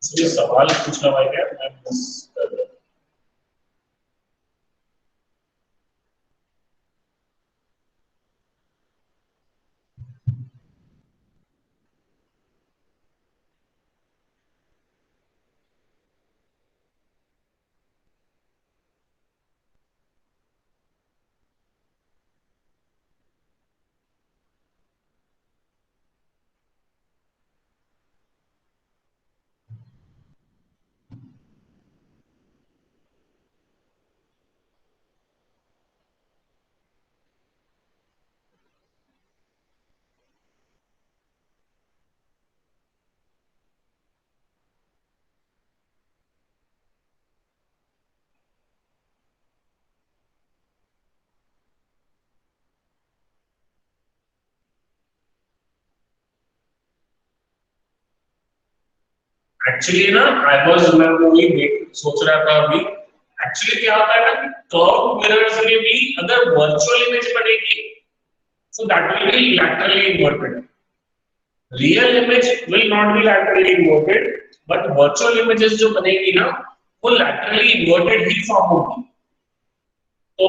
इसलिए सवाल पूछा हुआ है क्या, मैं बस कर रहा हूँ। एक्चुअली ना आई वाज मैं वही देख सोच रहा था अभी। एक्चुअली क्या होता है ना कि कर्व मिरर्स में भी अगर वर्चुअल इमेज बनेगी so that will be laterally inverted. Real image will not be laterally inverted, but virtual images जो बनेगी ना वो लैटरली इन्वर्टेड ही फॉर्म होगी। तो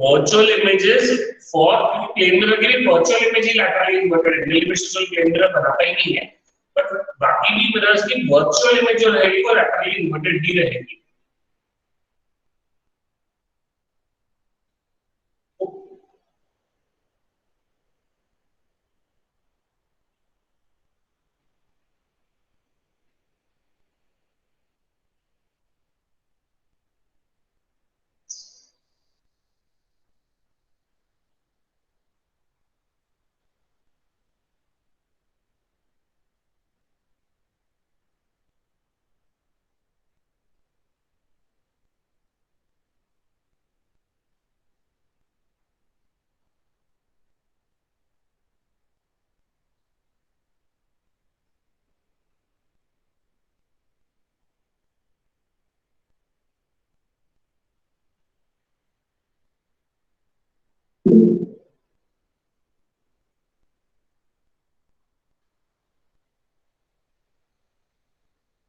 virtual images for plane mirror के लिए वर्चुअल इमेज ही लैटरली इन्वर्टेड है, रियल इमेज तो प्लेन मिरर बनाता ही नहीं है, बट बाकी भी मिरर्स की वर्चुअल इमेज जो रहेगी वो लैटरली इन्वर्टेड ही रहेगी।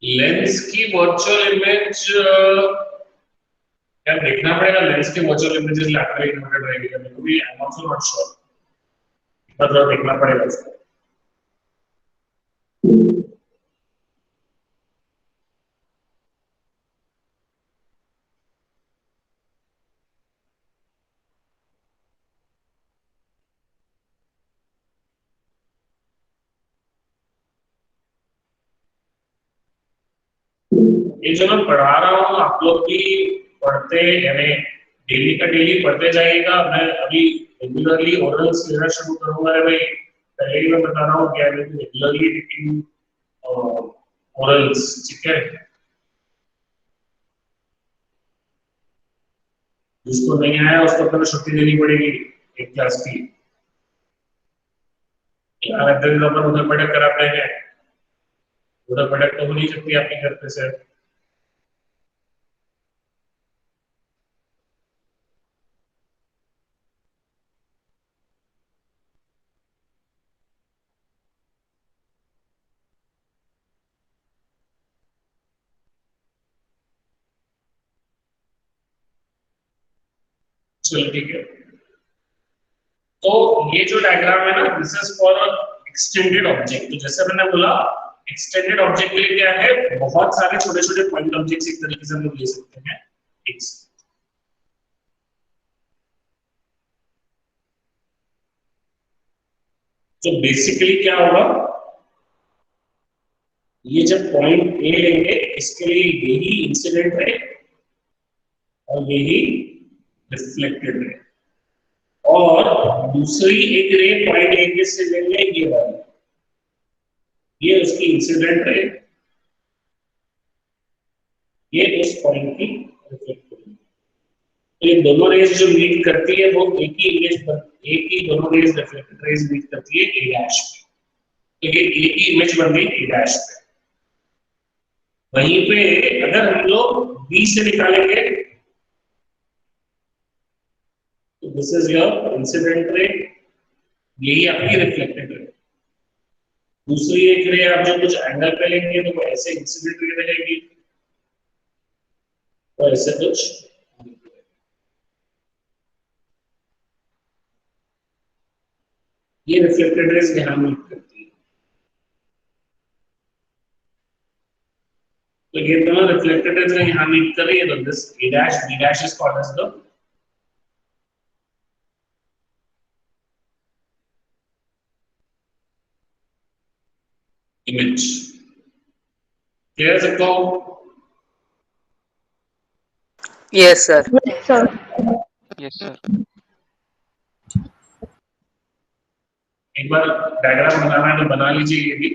लेंस की वर्चुअल इमेज यार देखना पड़ेगा, लेंस के वर्चुअल इमेजेस लैटरली इन्वर्टेड रहेगी क्या, मेरे को भी I am also not sure, मतलब देखना पड़ेगा इसको। ये जो मैं पढ़ा रहा हूँ आप लोग भी पढ़ते यानी डेली का डेली पढ़ते जाइएगा। मैं अभी रेगुलरली ओरल्स लेना शुरू करूंगा भाई, पहले ही मैं बता रहा हूँ कि मैं रेगुलरली टेकिंग ओरल्स, ठीक है। जिसको नहीं आया उसको तो छुट्टी देनी पड़ेगी एक क्लास की। यार दिन अपन उधर पटक कराते हैं, उधर पटक तो हो नहीं सकती आपके घर पे से। चलो ठीक है, तो ये जो डायग्राम है ना, this is for extended object. तो जैसे मैंने बोला, एक्सटेंडेड ऑब्जेक्ट के लिए क्या है, बहुत सारे छोटे छोटे पॉइंट ऑब्जेक्ट्स एक तरीके से हम लोग ले सकते हैं। तो बेसिकली क्या होगा, ये जब पॉइंट ए लेंगे, इसके लिए यही इंसिडेंट रे और यही रिफ्लेक्टेड रे, और दूसरी एक रे पॉइंट ए के से लेंगे, ये वाली, ये उसकी इंसिडेंट रे, ये उस पॉइंट की रिफ्लेक्टेड रे। तो ये दोनों रेज जो मीट करती है वो एक ही इमेज पर, एक ही दोनों रेज रिफ्लेक्टेड रेज मीट करती है ए डैश पे, तो ये एक ही इमेज बन गई ए डैश पे। वहीं पे अगर हम लोग बी से निकालेंगे, तो this is your incident ray, यही आपकी रिफ्लेक्टेड रे। दूसरी एक रे आप जो कुछ एंगल पे लेंगे तो वो ऐसे इंसिडेंट रे रहेगी, तो ऐसे कुछ ये रिफ्लेक्टेड रेज यहां मीट करती है। तो ये दोनों रिफ्लेक्टेड रेज यहां मीट कर रही है, तो this A dash B dash is called as the image. Clear सबको? Yes, sir. Yes, sir. Yes, sir. एक बार डायग्राम बनाना है तो बना लीजिए ये भी।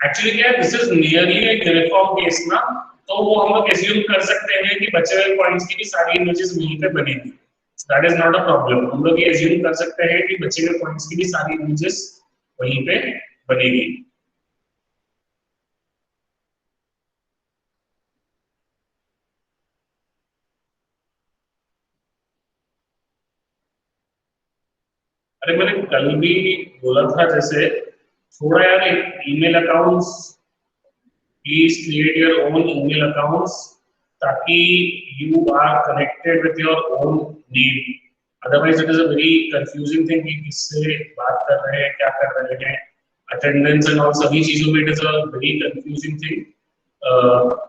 एक्चुअली क्या है, this is nearly a uniform case ना, तो वो हम लोग एज्यूम कर सकते हैं कि बचे हुए पॉइंट्स की भी सारी इमेजेस वहीं पे बनेगी। That is not a problem. हम लोग ये एज्यूम कर सकते हैं कि बचे हुए पॉइंट्स की भी सारी इमेजेस वहीं पे बनेगी। अरे मैंने कल भी बोला था, जैसे थोड़ा यार email accounts, please create your own email accounts, ताकि you are connected with your own name. Otherwise it is a very confusing thing कि किससे बात कर रहे हैं, क्या कर रहे हैं, अटेंडेंस एंड ऑल सभी चीजों में it is a very confusing thing.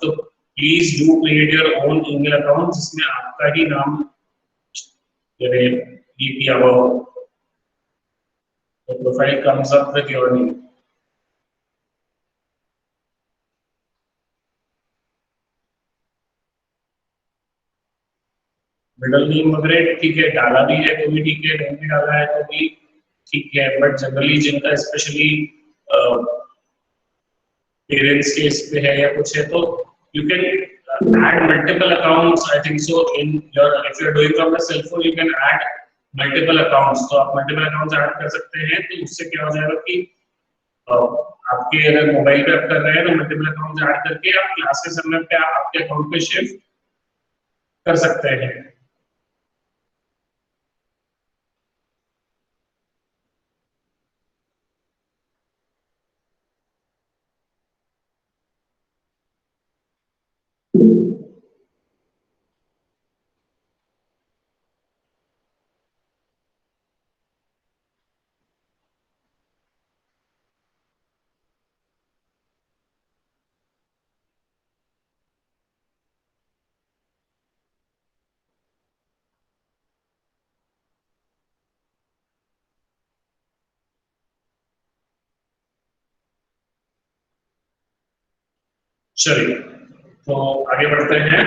तो please do create your own email account जिसमें आपका ही नाम ये किया हुआ हो। The profile comes up with your name. Middle name वगैरह ठीक है, डाला भी है तो भी ठीक है, नहीं भी डाला है तो भी ठीक है, बट जनरली जिनका स्पेशली पेरेंट्स के इस पे है या कुछ है, तो you can add multiple accounts. I think so in your, if you are doing from the cell phone, you can add multiple accounts. तो आप multiple accounts ऐड कर सकते हैं, तो उससे क्या हो जाएगा कि आपके अगर मोबाइल पे आप कर रहे हैं तो मल्टीपल अकाउंट ऐड करके आप क्लास के समय पे आपके अकाउंट पे शिफ्ट कर सकते हैं। चलिए तो आगे बढ़ते हैं।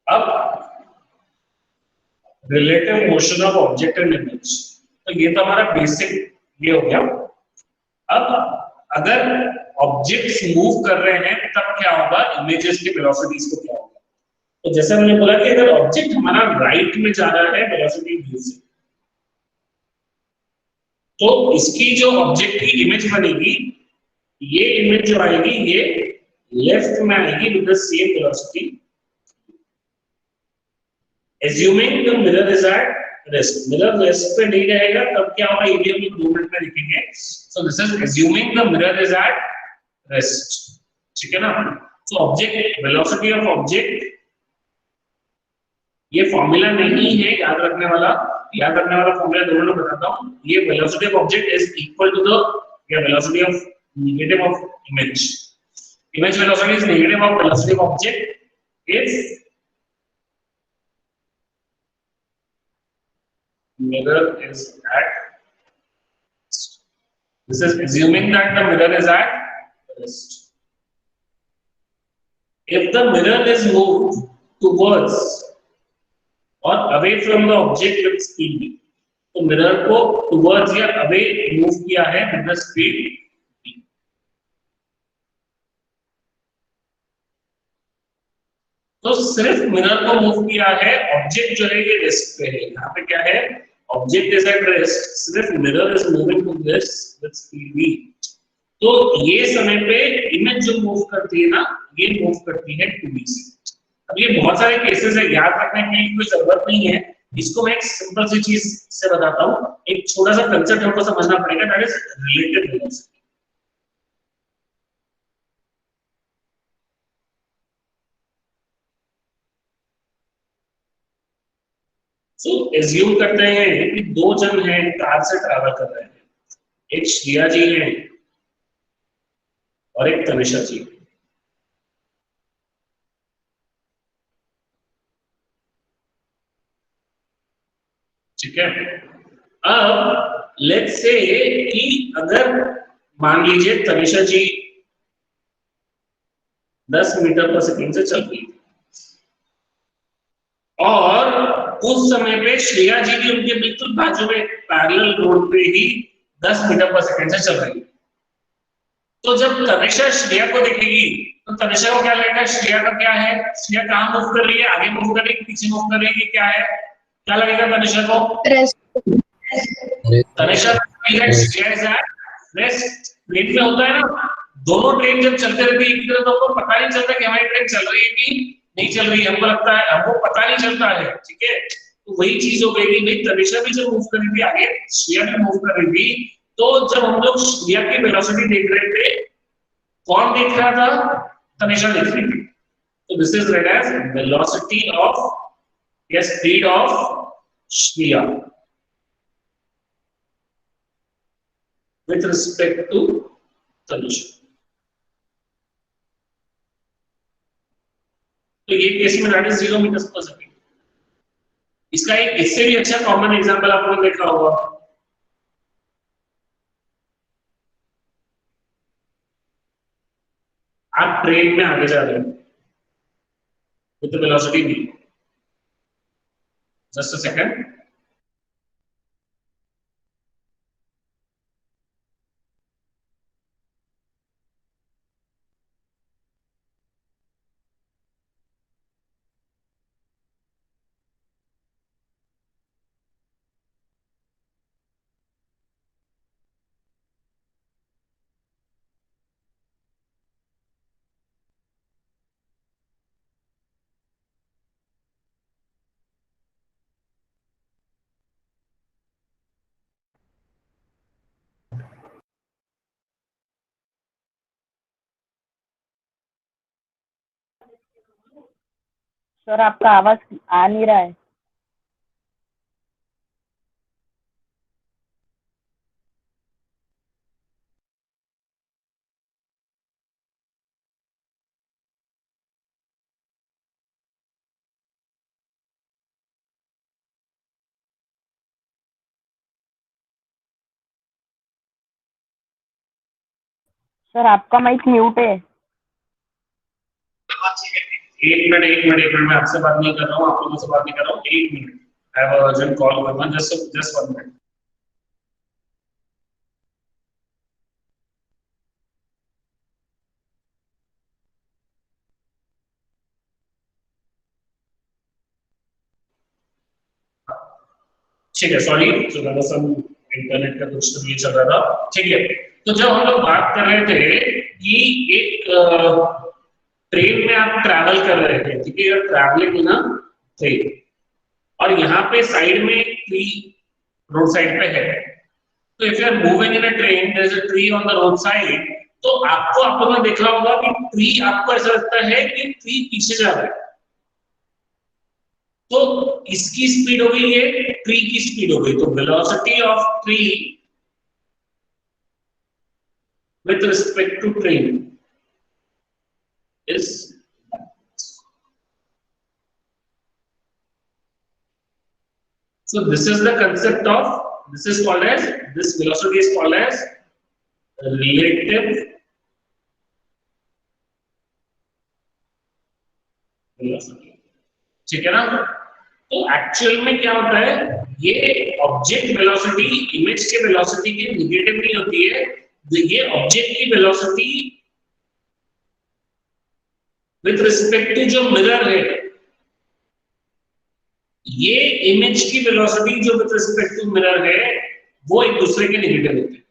अब relative motion of object and image, तो ये तो हमारा बेसिक ये हो गया। अब अगर ऑब्जेक्ट्स मूव कर रहे हैं तब क्या होगा, इमेजेस की वेलोसिटीज को क्या होगा। तो जैसे हमने बोला कि अगर ऑब्जेक्ट हमारा राइट में जा रहा है वेलोसिटी v से, तो इसकी जो ऑब्जेक्ट की इमेज बनेगी, ये इमेज जो आएगी ये लेफ्ट में आएगी with the same velocity. assuming the mirror is at rest, mirror rest पे नहीं रहेगा तब क्या होगा, ये भी हम लोग 2 मिनट में देखेंगे। so this is assuming the mirror is at rest, ठीक है ना। तो ऑब्जेक्ट वेलोसिटी ऑफ ऑब्जेक्ट, ये फॉर्मूला नहीं है याद रखने वाला, याद रखने वाला फॉर्मूला दोनों में बताता हूं। ये velocity of object is equal to the velocity of negative of image. Image velocity is negative of velocity of object if mirror is at, this is assuming that the mirror is at rest. If the mirror is moved towards or away from the object with speed, तो mirror को towards या away move किया है with the speed v। तो सिर्फ mirror को move किया है, ऑब्जेक्ट जो है ये रेस्ट पे है। यहाँ पे क्या है, ऑब्जेक्ट इज एट रेस्ट, सिर्फ mirror is moving to this with speed v। तो ये समय पे इमेज जो मूव करती है ना, ये मूव करती है 2v से। अब ये बहुत सारे केसेस है, याद रखने की कोई जरूरत नहीं है। इसको मैं एक सिंपल सी चीज से बताता हूँ, एक छोटा सा कंसेप्ट हमको समझना पड़ेगा, दैट इज रिलेटिव वेलोसिटी। तो एज्यूम करते हैं कि 2 जन हैं कार से ट्रैवल कर रहे हैं, एक श्रिया जी है और एक तनिषा जी। ठीक है, अब लेट्स से कि अगर मान लीजिए तनिषा जी 10 मीटर पर सेकंड से चल रही और उस समय पे श्रेया जी भी उनके बिल्कुल बाजू में पैरेलल रोड पे ही 10 मीटर पर सेकंड से चल रही है। तो जब तनिषा श्रेया को देखेगी तो तनिषा को क्या लगेगा, श्रेया का क्या है, श्रेया कहाँ मूव कर रही है, आगे मूव कर रही है, पीछे मूव कर रही है, क्या है, क्या लगेगा तनिषा को, Tanisha Shreya is at rest. Train में होता है ना, दोनों ट्रेन जब चलते रहती है एक तरफ तो हमको पता नहीं चलता कि हमारी ट्रेन चल रही है कि नहीं चल रही है, हमको लगता है, हमको पता नहीं चलता है। ठीक है, तो वही चीज हो गई थी, तनिषा भी जब मूव कर रही थी आगे, श्रेया भी मूव कर रही थी, तो जब हम लोग श्रेया की वेलोसिटी देख रहे थे, कौन देख रहा था, तनिषा देख रही थी। तो this is rate as velocity of या speed of Shreya with respect to Tanisha. तो ये केस में that is 0 metre per second. इसका एक इससे भी अच्छा कॉमन एग्जांपल आप लोगों ने देखा होगा, आप ट्रेन में आगे जा रहे हो with velocity v, just a second. Sir आपका आवाज आ नहीं रहा है। सर आपका माइक म्यूट है। एक मिनट मैं आपसे बात नहीं कर रहा हूँ, आप लोगों से बात नहीं कर रहा हूँ, एक minute. I have urgent call going on, just 1 minute. ठीक है, सॉरी, तो इंटरनेट का कुछ तो ये चल रहा था। ठीक है, तो जब हम लोग बात कर रहे थे कि एक ट्रेन में आप ट्रैवल कर रहे थे, ठीक है, ट्रैवलिंग इन अ ट्रेन, और यहाँ पे साइड में एक ट्री रोड साइड पे है। तो if you are moving in a train, there is a tree on the road side, तो आपको आप लोगों ने देखा होगा कि ट्री, आपको ऐसा लगता है कि ट्री पीछे जा रहा है, तो इसकी स्पीड हो गई है, ट्री की स्पीड हो गई, तो velocity of tree with respect to train is so this is the concept of, this is called as, this velocity is called as relative velocity, ठीक है ना। तो एक्चुअल में क्या होता है, ये ऑब्जेक्ट वेलोसिटी इमेज के वेलोसिटी के निगेटिव नहीं होती है, ये ऑब्जेक्ट की वेलोसिटी विथ रिस्पेक्ट टू जो मिरर है, ये इमेज की वेलोसिटी जो विथ रिस्पेक्ट टू मिरर है, वो एक दूसरे के निगेटिव होते हैं।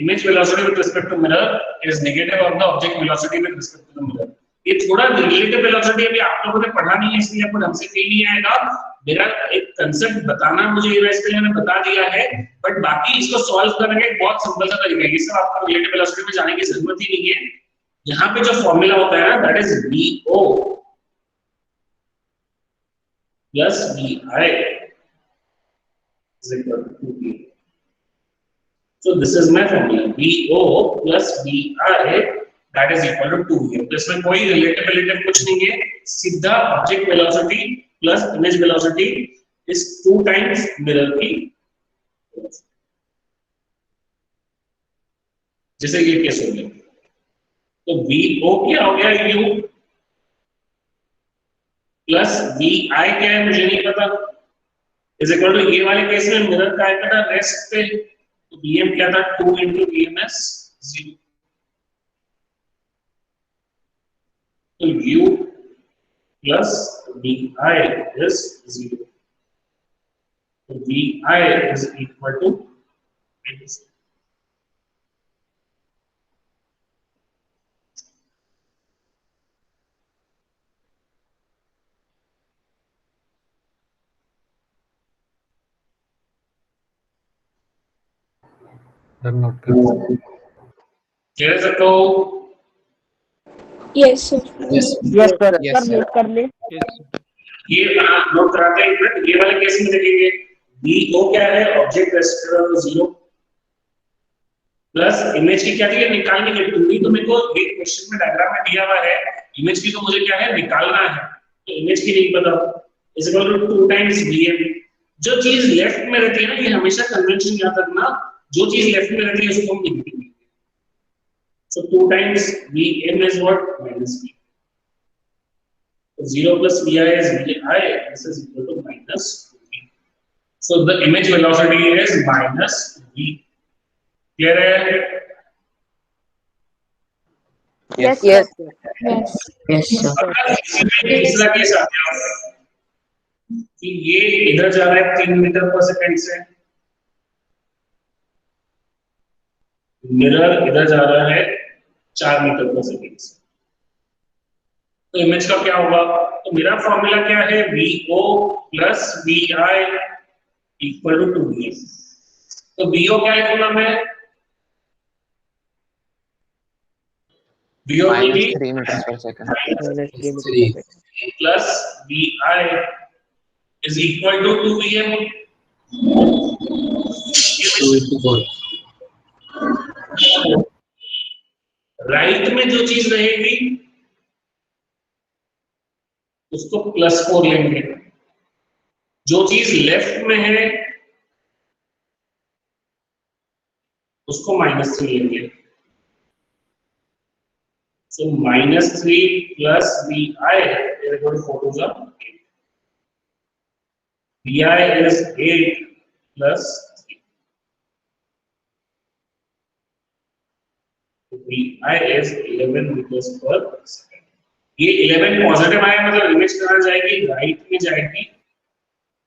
Image velocity with respect to mirror is negative of the object velocity with respect to the mirror. ये थोड़ा रिलेटिव वेलोसिटी अभी आप लोगों ने पढ़ा नहीं है, इसलिए आपको ढंग से फील नहीं आएगा। मेरा एक कंसेप्ट बताना मुझे इसके लिए मैंने बता दिया है, बट बाकी इसको सॉल्व करने का एक बहुत सिंपल सा तरीका है, ये सब आपको रिलेटिव वेलोसिटी में जाने की जरूरत ही नहीं है। यहाँ पे जो फॉर्मूला होता है ना, that is VO plus VI is equal to V. So this is my formula, VO plus VI that is equal to 2V। तो इसमें कोई रिलेटिव कुछ नहीं है, सीधा object velocity plus image velocity is 2 times mirror की। जैसे ये केस हो गया, तो VO क्या हो गया, U प्लस VI क्या है मुझे नहीं पता, इज इक्वल टू, ये वाले केस में मिरर का आया था रेस्ट पे, तो VM क्या था, 2 into VMS 0, तो U plus VI is 0, so VI is equal to -. Note कर कह सकते हो? Yes sir. Yes sir, Yes, sir sir. Note कर ले। ये नोट कराते हैं, बट ये वाले केस में देखेंगे, VO क्या है, ऑब्जेक्ट वेक्टर 0 प्लस इमेज की क्या थी, निकालने की टूली, तो मेरे को एक क्वेश्चन में डायग्राम में दिया हुआ है, इमेज की तो मुझे क्या है, निकालना है, तो इमेज की नहीं पता, is equal to 2 times VM। जो चीज लेफ्ट में रहती है ना, ये हमेशा कन्वेंशन याद रखना, जो चीज लेफ्ट में रहती है उसको हम नेगेटिव लिखते हैं, so 2 times VM is what, -V, 0 plus VI is VI, this is equal to -V, so the image velocity is -V। clear है? Yes. यस यस अगर किसी में तीसरा केस आ गया कि ये इधर जा रहा है 3 मीटर पर सेकंड से, मिरर इधर जा रहा है 4 मीटर पर सेकंड से, तो इमेज का क्या होगा, तो मेरा फॉर्मूला क्या है, VO plus VI equal to 2V। तो VO क्या लिखूंगा मैं, VO will be -3 meters per second. plus VI is equal to 2VM। 2 into 4 right में जो चीज रहेगी उसको +4 लेंगे, जो चीज लेफ्ट में है उसको -3 लेंगे। So -3 plus Vi is equal to 4 to the 8. Vi is 8 plus 3. So Vi is 11 meters per second. ये 11 पॉजिटिव आया मतलब इमेज कहाँ जाएगी, राइट में जाएगी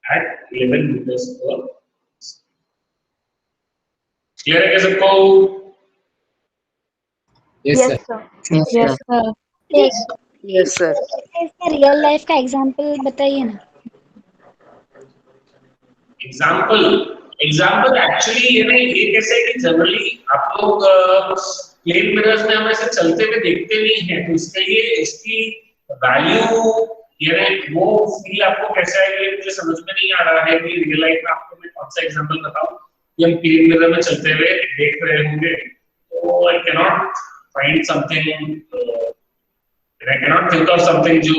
at 11 meters per second. Clear है क्या सबको? Yes yes sir. Sir. Yes sir. Yes. Yes sir. इसका रियल लाइफ का एग्जांपल बताइए ना। एग्जाम्पल एक्चुअली ये कैसे है कि जनरली आप लोग प्लेन मिरर्स में हम ऐसे चलते हुए देखते नहीं है, तो इसके लिए इसकी वैल्यू वो फील आपको कैसे आएगी मुझे समझ में नहीं आ रहा है कि रियल लाइफ में आपको मैं कौन सा एग्जांपल बताऊं कि हम प्लेन मिरर में चलते हुए देख रहे होंगे, तो I can not find something, I can not think of something जो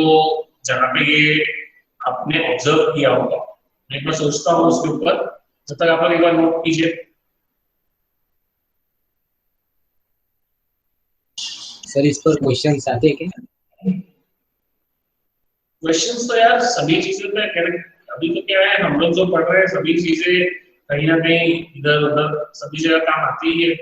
जहां पे ये आपने ऑब्जर्व किया होगा। मैं एक बार सोचता हूँ उसके ऊपर, जब तक आप लोग एक बार नोट कीजिए। सर इस पर क्वेश्चंस आते हैं क्या? क्वेश्चंस तो यार सभी चीजों में अभी तो क्या है, हम लोग जो पढ़ रहे हैं सभी चीजें कहीं ना कहीं इधर उधर सभी जगह काम आती ही है।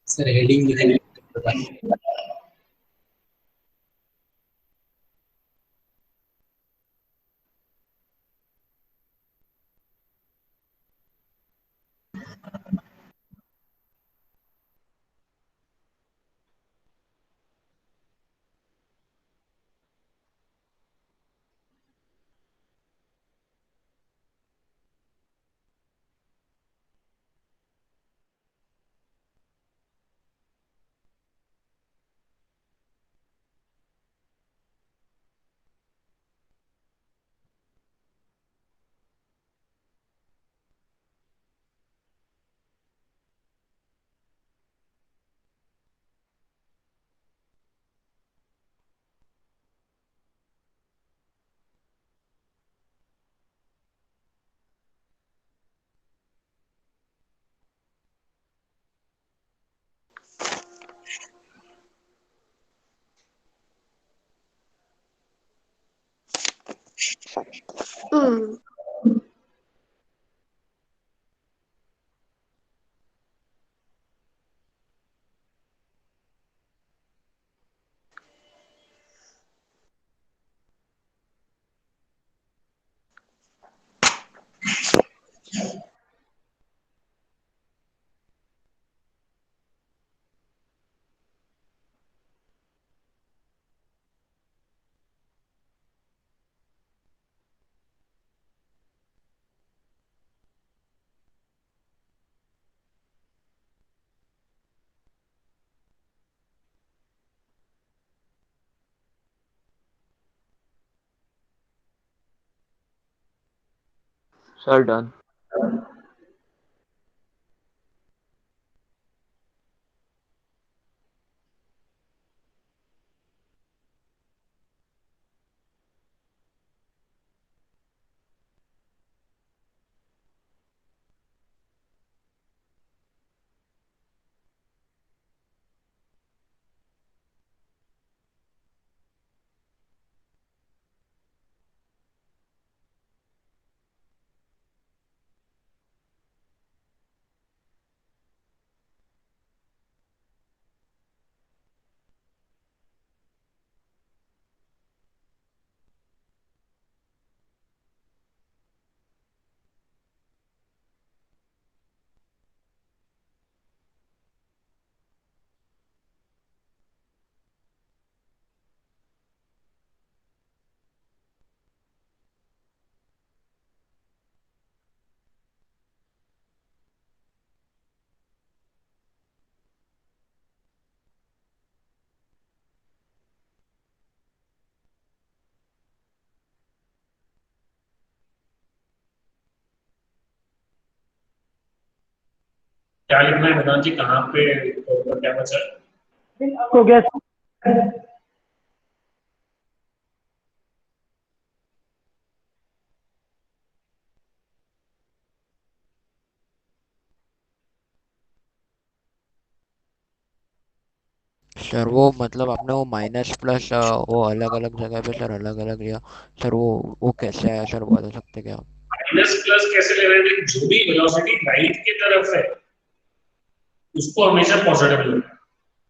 सर हेडिंग लिखेंगे। Sir done. क्या लिखना है वेदांत जी, कहाँ पे तो क्या बचा? हो गया सर वो मतलब आपने वो माइनस प्लस वो अलग अलग जगह पे सर अलग अलग लिया सर, वो कैसे आया सर, बता सकते क्या आप? माइनस प्लस कैसे ले रहे हैं? जो भी वेलोसिटी राइट की तरफ है उसको हमेशा पॉजिटिव लेना है,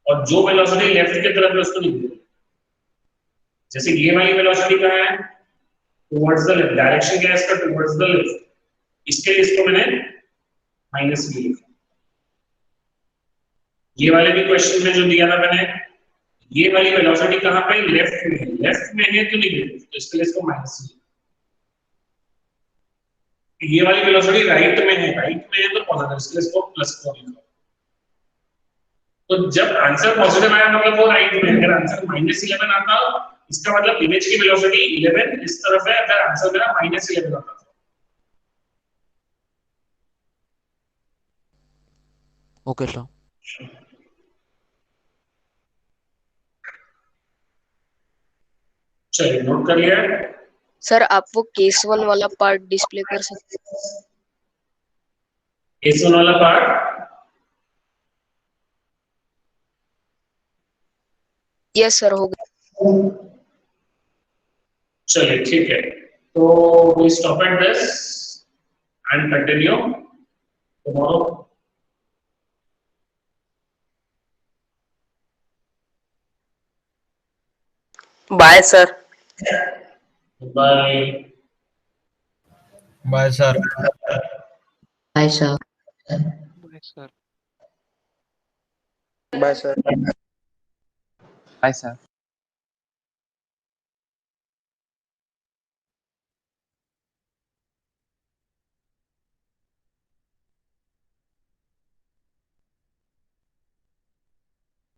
और जो वेलोसिटी लेफ्ट की तरफ है उसको नहीं लेना। जैसे ये वाली वेलोसिटी कहाँ है? टुवर्ड्स द लेफ्ट, डायरेक्शन क्या है इसका? टुवर्ड्स द लेफ्ट, इसके लिए इसको मैंने माइनस में लिखा। ये वाले भी क्वेश्चन में जो दिया था मैंने, ये वाली वेलोसिटी कहाँ पे? लेफ्ट में है, लेफ्ट में है तो नहीं, तो इसके लिए इसको माइनस में। ये वाली वेलोसिटी राइट में है, राइट में है तो पॉजिटिव, इसलिए इसको प्लस 4 लिखा। तो जब आंसर पॉजिटिव आया मतलब वो राइट में है, अगर आंसर -11 आता इसका मतलब इमेज की वेलोसिटी 11 इस तरफ है, अगर आंसर मेरा -11 आता था। Okay sir. चलिए नोट कर लिया? सर आप वो केस 1 वाला पार्ट डिस्प्ले कर सकते हैं? केस 1 वाला पार्ट? यस सर, हो गया। चलिए ठीक है, तो we stop at this and continue tomorrow. Bye sir. Bye. Bye sir. Bye sir. Bye sir. Bye sir.